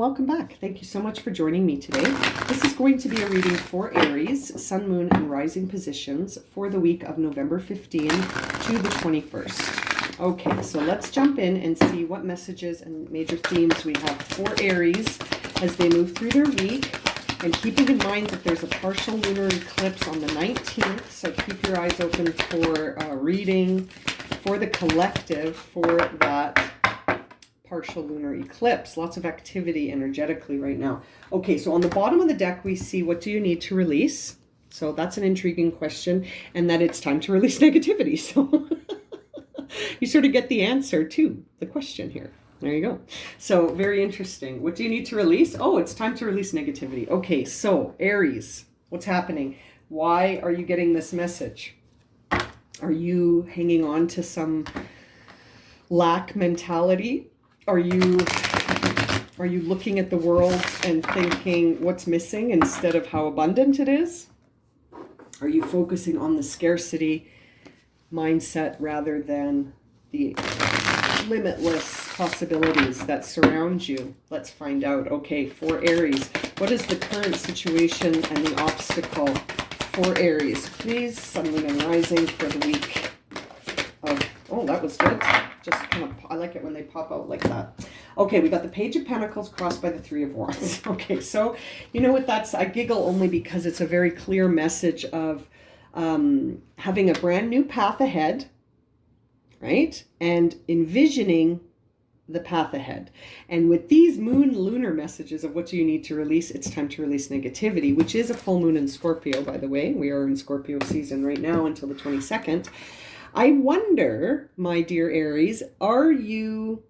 welcome back. Thank you so much for joining me today. This is going to be a reading for Aries, Sun, Moon, and Rising positions for the week of November 15 to the 21st. Okay, so let's jump in and see what messages and major themes we have for Aries as they move through their week. And keeping in mind that there's a partial lunar eclipse on the 19th, so keep your eyes open for reading for the collective for that partial lunar eclipse. Lots of activity energetically right now. Okay, so on the bottom of the deck, we see what do you need to release? So that's an intriguing question, and that it's time to release negativity. So you sort of get the answer to the question here. There you go. So very interesting. What do you need to release? Oh, it's time to release negativity. Okay, so Aries, what's happening? Why are you getting this message? Are you hanging on to some lack mentality? Are you looking at the world and thinking what's missing instead of how abundant it is? Are you focusing on the scarcity mindset rather than the limitless possibilities that surround you? Let's find out. Okay, for Aries, what is the current situation and the obstacle for Aries? Please, Sun, Moon, and Rising for the week of, oh, that was good. Just kind of, I like it when they pop out like that. Okay, we got the Page of Pentacles crossed by the Three of Wands. Okay, so you know what that's, I giggle only because it's a very clear message of having a brand new path ahead, right? And envisioning the path ahead. And with these moon lunar messages of what do you need to release, it's time to release negativity, which is a full moon in Scorpio, by the way. We are in Scorpio season right now until the 22nd. I wonder, my dear Aries, are you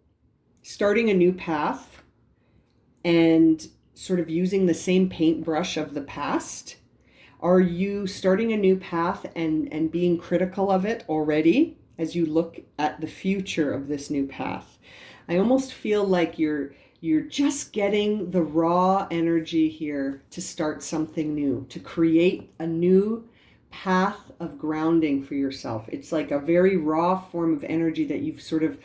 starting a new path and sort of using the same paintbrush of the past? Are you starting a new path and being critical of it already as you look at the future of this new path? I almost feel like you're just getting the raw energy here to start something new, to create a new path of grounding for yourself. It's like a very raw form of energy that you've sort of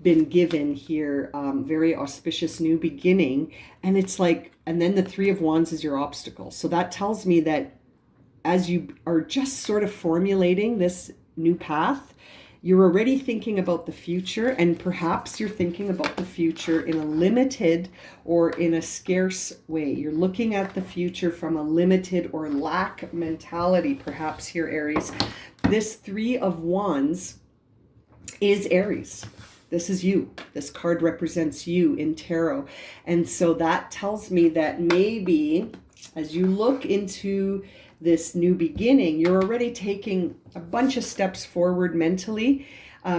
been given here, very auspicious new beginning. And it's like, and then the Three of Wands is your obstacle. So that tells me that as you are just sort of formulating this new path, you're already thinking about the future, and perhaps you're thinking about the future in a limited or in a scarce way. You're looking at the future from a limited or lack mentality, perhaps here, Aries. This Three of Wands is Aries. This is you. This card represents you in tarot. And so that tells me that maybe as you look into this new beginning, you're already taking a bunch of steps forward mentally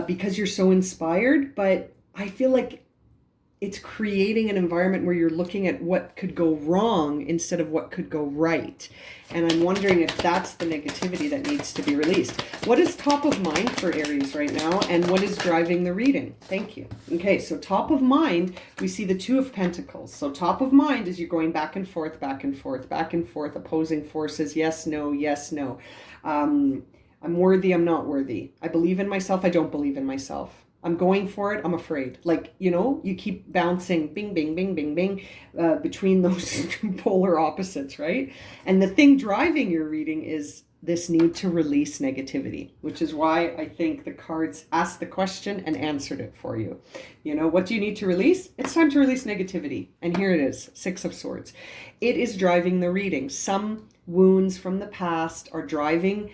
because you're so inspired. But I feel like it's creating an environment where you're looking at what could go wrong instead of what could go right. And I'm wondering if that's the negativity that needs to be released. What is top of mind for Aries right now, and what is driving the reading? Thank you. Okay, so top of mind, we see the Two of Pentacles. So top of mind is you're going back and forth, back and forth, back and forth, opposing forces. Yes, no, yes, no. I'm worthy, I'm not worthy. I believe in myself, I don't believe in myself. I'm going for it, I'm afraid. Like, you know, you keep bouncing bing, bing, bing, bing, bing between those polar opposites, right? And the thing driving your reading is this need to release negativity, which is why I think the cards asked the question and answered it for you. You know, what do you need to release? It's time to release negativity. And here it is, Six of Swords. It is driving the reading. Some wounds from the past are driving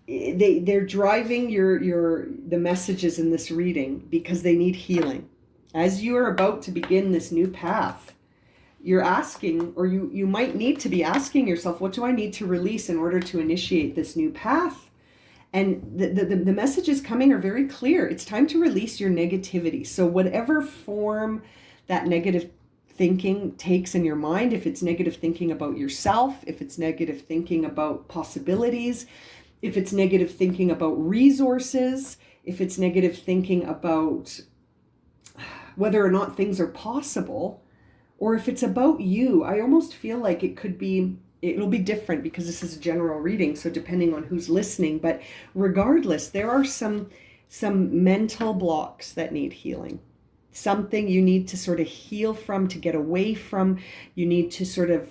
they're driving the messages in this reading because they need healing. As you are about to begin this new path, you're asking, or you might need to be asking yourself, what do I need to release in order to initiate this new path? And the messages coming are very clear. It's time to release your negativity. So whatever form that negative thinking takes in your mind, if it's negative thinking about yourself, if it's negative thinking about possibilities, if it's negative thinking about resources, if it's negative thinking about whether or not things are possible, or if it's about you, I almost feel like it'll be different because this is a general reading, so depending on who's listening. But regardless, there are some mental blocks that need healing. something you need to sort of heal from, to get away from. You need to sort of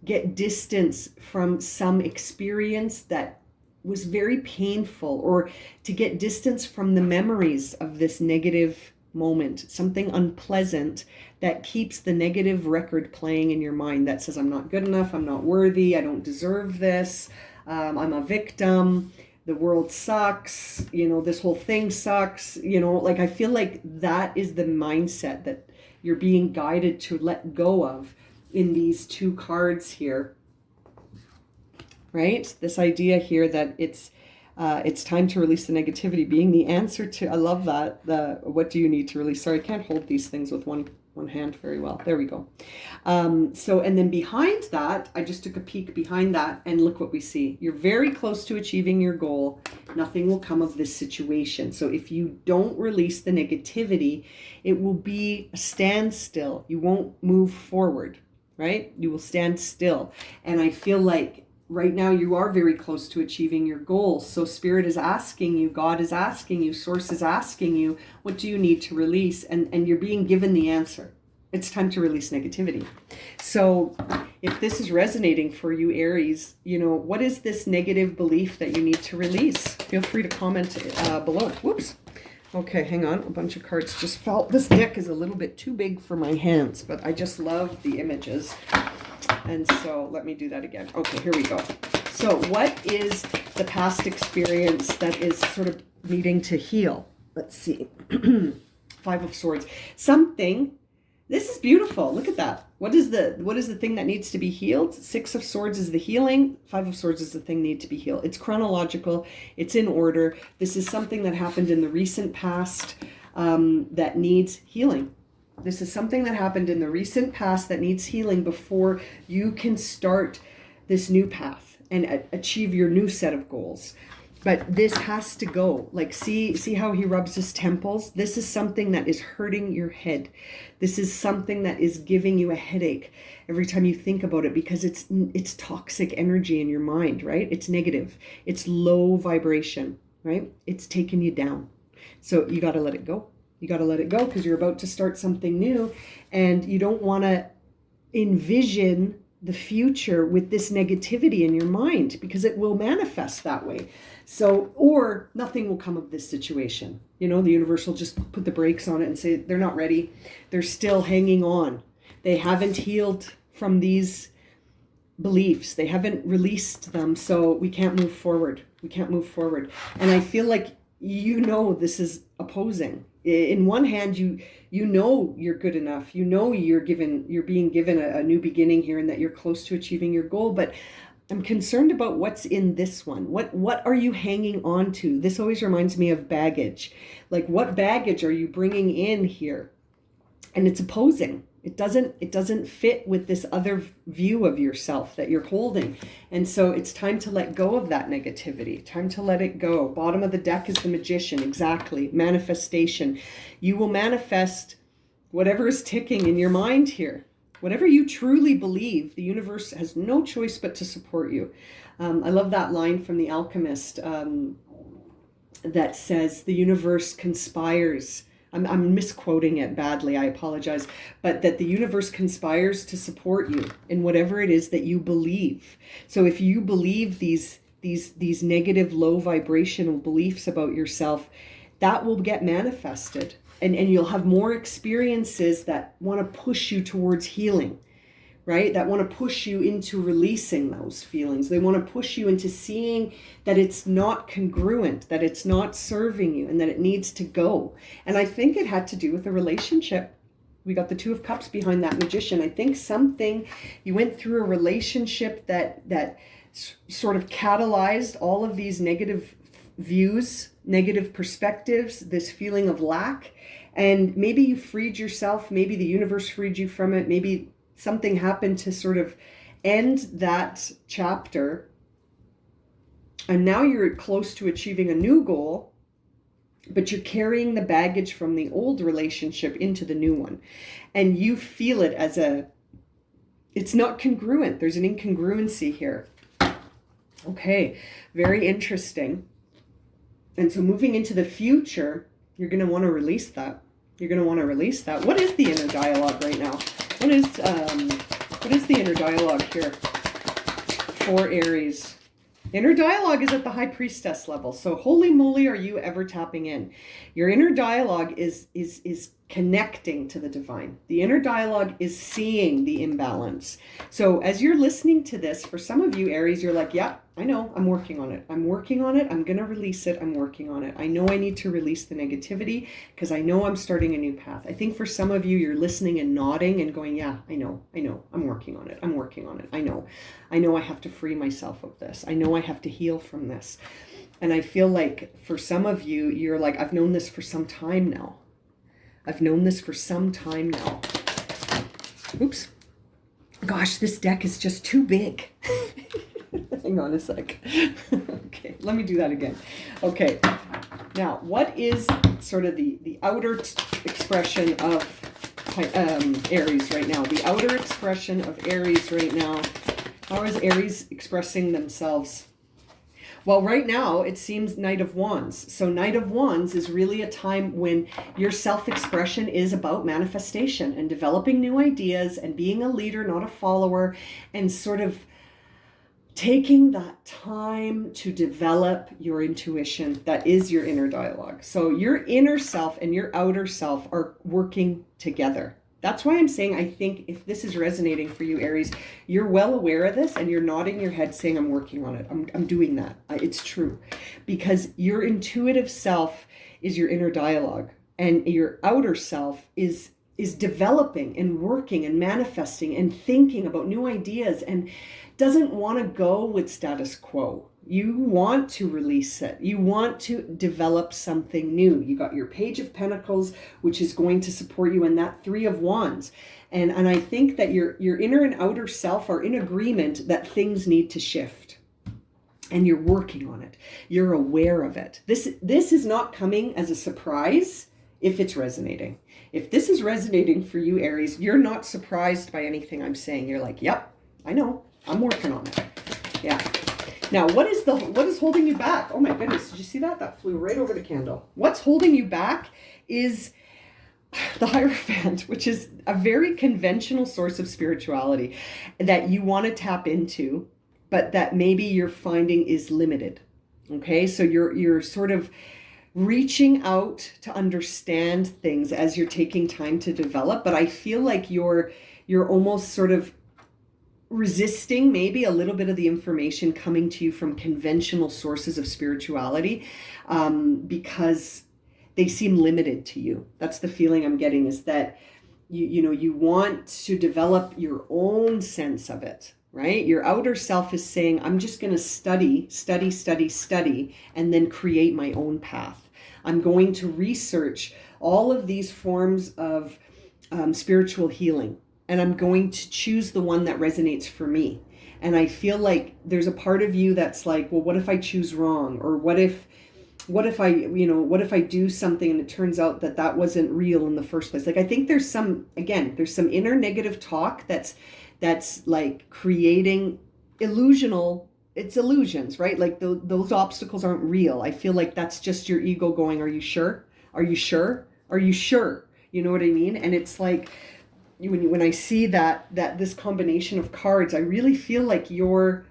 get distance from some experience that was very painful, or to get distance from the memories of this negative moment, something unpleasant that keeps the negative record playing in your mind that says, I'm not good enough, I'm not worthy, I don't deserve this, I'm a victim, the world sucks, this whole thing sucks, like I feel like that is the mindset that you're being guided to let go of in these two cards here, right? This idea here that it's time to release the negativity being the answer to, I love that, what do you need to release? Sorry, I can't hold these things with one hand very well. There we go. And then behind that, I just took a peek behind that, and look what we see. You're very close to achieving your goal. Nothing will come of this situation. So if you don't release the negativity, it will be a standstill. You won't move forward, right? You will stand still. And I feel like right now you are very close to achieving your goals. So Spirit is asking you, God is asking you, Source is asking you, what do you need to release? And you're being given the answer. It's time to release negativity. So if this is resonating for you, Aries, what is this negative belief that you need to release? Feel free to comment below. Whoops. Okay, hang on. A bunch of cards just fell. This deck is a little bit too big for my hands, but I just love the images. And so let me do that again. Okay, here we go. So what is the past experience that is sort of needing to heal? Let's see. Five of Swords. Something. This is beautiful. Look at that. What is the thing that needs to be healed? Six of Swords is the healing. Five of Swords is the thing need to be healed. It's chronological. It's in order. This is something that happened in the recent past that needs healing. This is something that happened in the recent past that needs healing before you can start this new path and achieve your new set of goals. But this has to go. Like, see how he rubs his temples? This is something that is hurting your head. This is something that is giving you a headache every time you think about it, because it's toxic energy in your mind, right? It's negative. It's low vibration, right? It's taking you down. So you got to let it go. You got to let it go, because you're about to start something new, and you don't want to envision the future with this negativity in your mind, because it will manifest that way. So, or nothing will come of this situation. The universe will just put the brakes on it and say, they're not ready. They're still hanging on. They haven't healed from these beliefs. They haven't released them. So we can't move forward. We can't move forward. And I feel like, this is opposing. In one hand, you know you're good enough. You're being given a new beginning here, and that you're close to achieving your goal. But I'm concerned about what's in this one. What are you hanging on to? This always reminds me of baggage. Like, what baggage are you bringing in here? And it's opposing. It doesn't fit with this other view of yourself that you're holding. And so it's time to let go of that negativity. Time to let it go. Bottom of the deck is the Magician. Exactly. Manifestation. You will manifest whatever is ticking in your mind here. Whatever you truly believe, the universe has no choice but to support you. I love that line from The Alchemist that says, the universe conspires. I'm misquoting it badly, I apologize, but that the universe conspires to support you in whatever it is that you believe. So if you believe these negative, low vibrational beliefs about yourself, that will get manifested. And you'll have more experiences that want to push you towards healing, right? That want to push you into releasing those feelings. They want to push you into seeing that it's not congruent, that it's not serving you, and that it needs to go. And I think it had to do with a relationship. We got the Two of Cups behind that Magician. I think you went through a relationship that sort of catalyzed all of these negative views, negative perspectives, this feeling of lack. And maybe you freed yourself. Maybe the universe freed you from it. Maybe something happened to sort of end that chapter. And now you're close to achieving a new goal, but you're carrying the baggage from the old relationship into the new one. And you feel it as it's not congruent. There's an incongruency here. Okay, very interesting. And so moving into the future, you're going to want to release that. You're going to want to release that. What is the inner dialogue right now? What is the inner dialogue here for Aries? Inner dialogue is at the High Priestess level. So holy moly, are you ever tapping in? Your inner dialogue is connecting to the divine. The inner dialogue is seeing the imbalance. So as you're listening to this, for some of you, Aries, you're like, yeah, I know, I'm working on it. I'm working on it. I'm going to release it. I'm working on it. I know I need to release the negativity because I know I'm starting a new path. I think for some of you, you're listening and nodding and going, yeah, I know, I'm working on it. I'm working on it. I know I have to free myself of this. I know I have to heal from this. And I feel like for some of you, you're like, I've known this for some time now. I've known this for some time now. Oops. Gosh, this deck is just too big. Hang on a sec. Okay, let me do that again. Okay, now what is sort of the outer expression of Aries right now? The outer expression of Aries right now. How is Aries expressing themselves? Well, right now, it seems Knight of Wands. So Knight of Wands is really a time when your self-expression is about manifestation and developing new ideas and being a leader, not a follower, and sort of taking that time to develop your intuition. That is your inner dialogue. So your inner self and your outer self are working together. That's why I'm saying, I think if this is resonating for you, Aries, you're well aware of this and you're nodding your head saying, I'm working on it. I'm doing that. It's true. Because your intuitive self is your inner dialogue and your outer self is developing and working and manifesting and thinking about new ideas and doesn't want to go with status quo. You want to release it. You want to develop something new. You got your Page of Pentacles, which is going to support you, and that Three of Wands. And I think that your inner and outer self are in agreement that things need to shift. And you're working on it. You're aware of it. This is not coming as a surprise if it's resonating. If this is resonating for you, Aries, you're not surprised by anything I'm saying. You're like, yep, I know. I'm working on it. Yeah. Now, what is holding you back? Oh my goodness, did you see that? That flew right over the candle. What's holding you back is the Hierophant, which is a very conventional source of spirituality that you want to tap into, but that maybe you're finding is limited. Okay, so you're sort of reaching out to understand things as you're taking time to develop, but I feel like you're almost sort of resisting maybe a little bit of the information coming to you from conventional sources of spirituality because they seem limited to you. That's the feeling I'm getting, is that you want to develop your own sense of it, right? Your outer self is saying, I'm just going to study, and then create my own path. I'm going to research all of these forms of spiritual healing. And I'm going to choose the one that resonates for me. And I feel like there's a part of you that's like, well, what if I choose wrong? Or what if I do something and it turns out that wasn't real in the first place? Like, I think there's some inner negative talk that's like creating it's illusions, right? Like those obstacles aren't real. I feel like that's just your ego going, are you sure? Are you sure? Are you sure? You know what I mean? And it's like, when I see that this combination of cards, I really feel like you're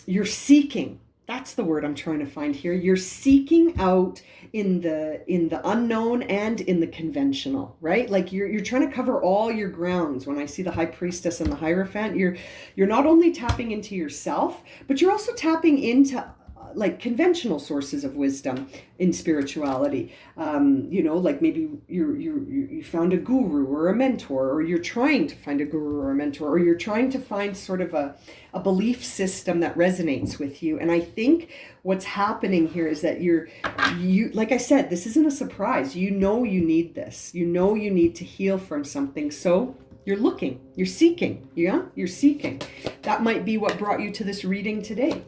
seeking. That's the word I'm trying to find here. You're seeking out in the unknown and in the conventional, right? Like you're trying to cover all your grounds. When I see the High Priestess and the Hierophant, you're not only tapping into yourself, but you're also tapping into like conventional sources of wisdom in spirituality. Like maybe you found a guru or a mentor, or you're trying to find a guru or a mentor, or you're trying to find sort of a belief system that resonates with you. And I think what's happening here is that you like I said, this isn't a surprise. You need this. You need to heal from something. So you're looking, you're seeking. Yeah, you're seeking. That might be what brought you to this reading today.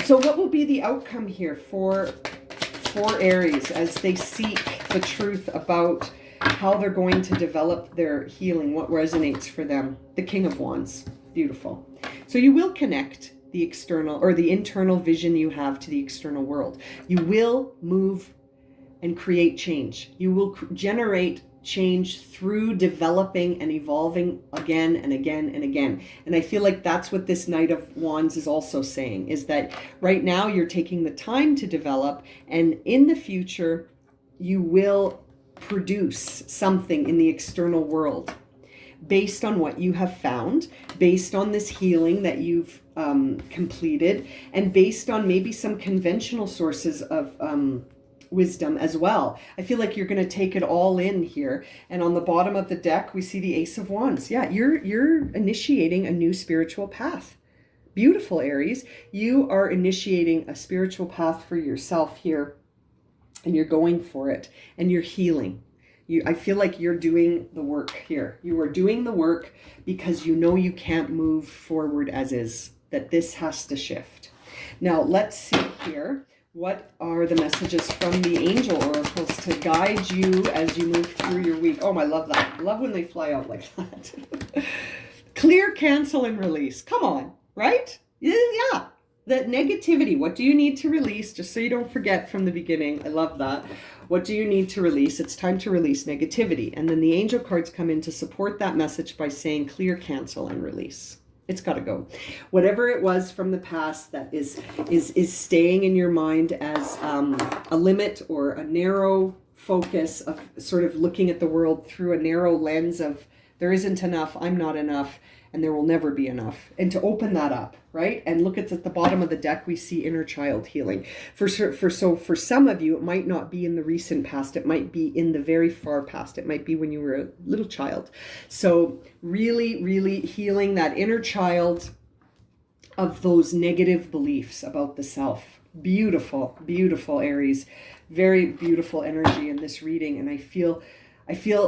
So what will be the outcome here for Aries as they seek the truth about how they're going to develop their healing, what resonates for them? The King of Wands. Beautiful. So you will connect the external or the internal vision you have to the external world. You will move and create change. You will generate change through developing and evolving again and again and again. And I feel like that's what this Knight of Wands is also saying, is that right now you're taking the time to develop, and in the future you will produce something in the external world based on what you have found, based on this healing that you've completed, and based on maybe some conventional sources of wisdom as well. I feel like you're going to take it all in here. And on the bottom of the deck, we see the Ace of Wands. Yeah, you're initiating a new spiritual path. Beautiful, Aries. You are initiating a spiritual path for yourself here, and you're going for it, and you're healing. I feel like you're doing the work here. You are doing the work because you know you can't move forward as is, that this has to shift. Now, let's see here. What are the messages from the angel oracles to guide you as you move through your week? Oh, I love that. I love when they fly out like that. Clear, cancel, and release. Come on, right? Yeah. That negativity. What do you need to release? Just so you don't forget from the beginning. I love that. What do you need to release? It's time to release negativity. And then the angel cards come in to support that message by saying clear, cancel, and release. It's got to go. Whatever it was from the past that is staying in your mind as a limit or a narrow focus of sort of looking at the world through a narrow lens of there isn't enough, I'm not enough, and there will never be enough. And to open that up, right? And look at the bottom of the deck, we see inner child healing. For some of you, it might not be in the recent past. It might be in the very far past. It might be when you were a little child. So really, really healing that inner child of those negative beliefs about the self. Beautiful, beautiful, Aries. Very beautiful energy in this reading. And I feel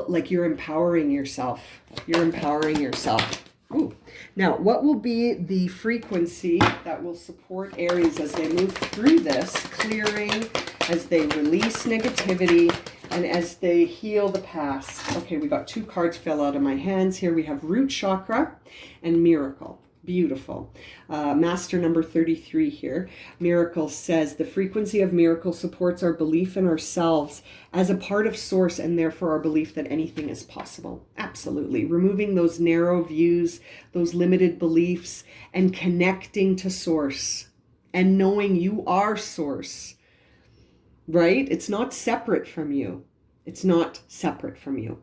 like you're empowering yourself. You're empowering yourself. Ooh. Now, what will be the frequency that will support Aries as they move through this, clearing, as they release negativity, and as they heal the past? Okay, we got two cards fell out of my hands here. We have Root Chakra and Miracle. Beautiful. Master number 33 here. Miracle says, the frequency of miracle supports our belief in ourselves as a part of source, and therefore our belief that anything is possible. Absolutely. Removing those narrow views, those limited beliefs, and connecting to source and knowing you are source, right? It's not separate from you. It's not separate from you.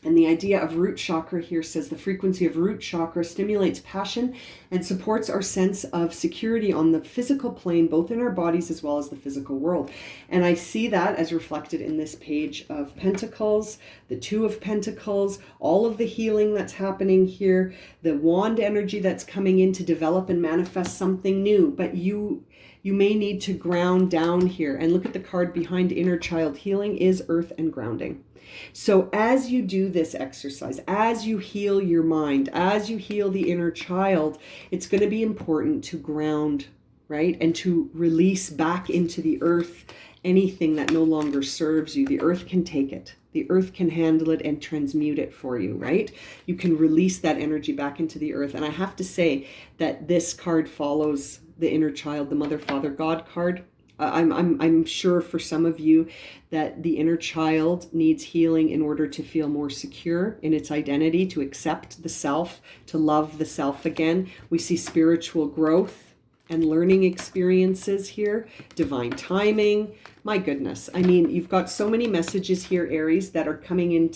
And the idea of root chakra here says the frequency of root chakra stimulates passion and supports our sense of security on the physical plane, both in our bodies as well as the physical world. And I see that as reflected in this page of Pentacles, the Two of Pentacles, all of the healing that's happening here, the wand energy that's coming in to develop and manifest something new. But you may need to ground down here. And look at the card behind inner child healing is earth and grounding. So as you do this exercise, as you heal your mind, as you heal the inner child, it's going to be important to ground, right? And to release back into the earth anything that no longer serves you. The earth can take it. The earth can handle it and transmute it for you, right? You can release that energy back into the earth. And I have to say that this card follows the inner child, the Mother, Father, God card. I'm sure for some of you that the inner child needs healing in order to feel more secure in its identity, to accept the self, to love the self again. We see spiritual growth and learning experiences here, divine timing. My goodness. I mean, you've got so many messages here, Aries, that are coming in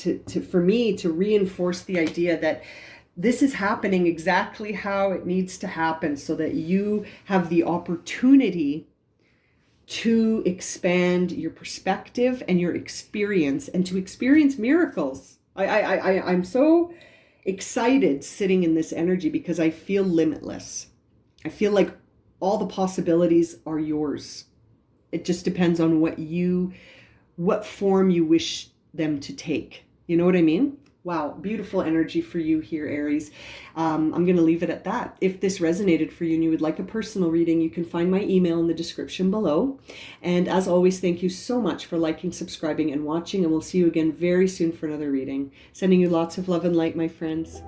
for me to reinforce the idea that this is happening exactly how it needs to happen so that you have the opportunity to expand your perspective and your experience and to experience miracles. I'm so excited sitting in this energy because I feel limitless. I feel like all the possibilities are yours. It just depends on what form you wish them to take. You know what I mean? Wow, beautiful energy for you here, Aries. I'm going to leave it at that. If this resonated for you and you would like a personal reading, you can find my email in the description below. And as always, thank you so much for liking, subscribing, and watching. And we'll see you again very soon for another reading. Sending you lots of love and light, my friends.